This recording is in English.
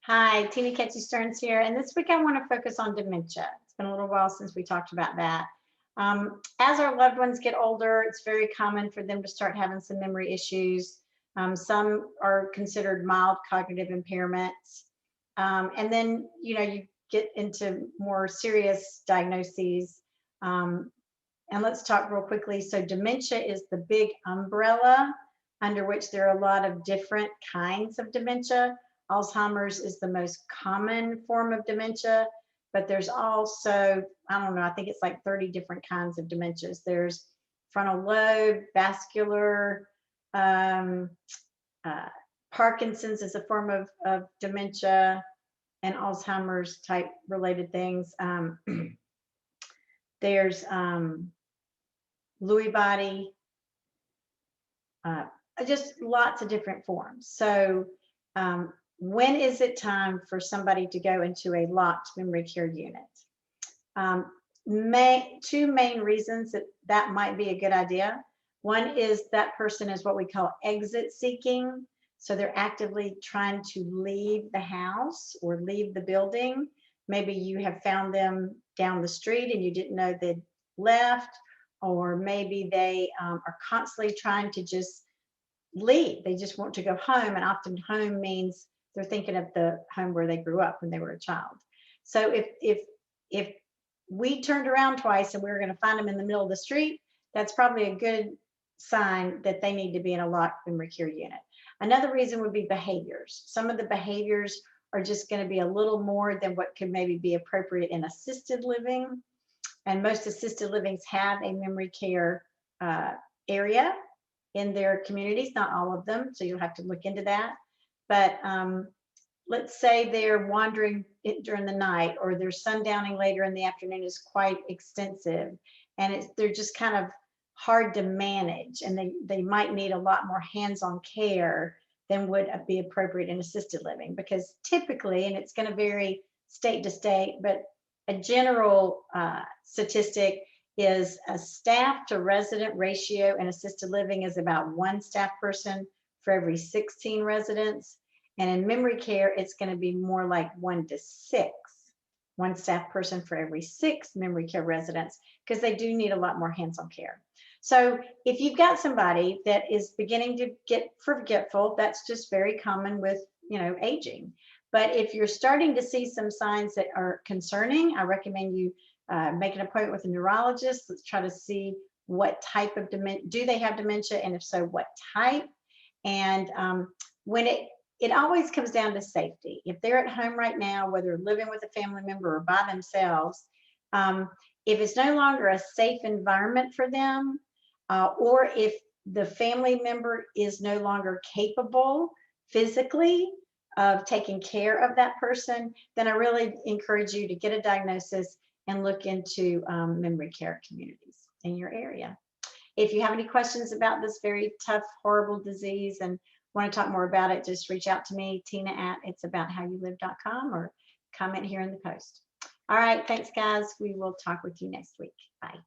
Hi, Tina Ketchie Stearns here, and this week I want to focus on dementia. It's been a little while since we talked about that. As our loved ones get older, it's very common for them to start having some memory issues. Some are considered mild cognitive impairments. And then, you get into more serious diagnoses. Um, and let's talk real quickly. So, dementia is the big umbrella under which there are a lot of different kinds of dementia. Alzheimer's is the most common form of dementia, but there's also, I don't know, I think it's like 30 different kinds of dementias. There's frontal lobe, vascular, um, uh, Parkinson's is a form of dementia, and Alzheimer's type related things. There's Lewy body, uh, just lots of different forms. So, when is it time for somebody to go into a locked memory care unit? Um, two main reasons that might be a good idea. One is that person is what we call exit seeking. So they're actively trying to leave the house or leave the building. Maybe you have found them down the street and you didn't know they'd left, or maybe they are constantly trying to just leave. They just want to go home, and often home means they're thinking of the home where they grew up when they were a child. So if we turned around twice and we were going to find them in the middle of the street, that's probably a good sign that they need to be in a locked memory care unit. Another reason would be behaviors. Some of the behaviors are just going to be a little more than what could maybe be appropriate in assisted living. And most assisted livings have a memory care area in their communities, not all of them. So you'll have to look into that. But let's say they're wandering during the night, or their sundowning later in the afternoon is quite extensive, and they're just kind of hard to manage, and they might need a lot more hands-on care than would be appropriate in assisted living, because typically, and it's going to vary state to state, but a general statistic is a staff to resident ratio in assisted living is about one staff person for every 16 residents. And in memory care, it's going to be more like 1 to 6, one staff person for every 6 memory care residents, because they do need a lot more hands-on care. So if you've got somebody that is beginning to get forgetful, that's just very common with, aging. But if you're starting to see some signs that are concerning, I recommend you make an appointment with a neurologist. Let's try to see what type of dementia, do they have dementia, and if so, what type. And when it always comes down to safety. If they're at home right now, whether living with a family member or by themselves, if it's no longer a safe environment for them, or if the family member is no longer capable physically of taking care of that person, then I really encourage you to get a diagnosis and look into memory care communities in your area. If you have any questions about this very tough, horrible disease and want to talk more about it, just reach out to me, Tina at itsabouthowyoullive.com, or comment here in the post. All right, thanks guys. We will talk with you next week. Bye.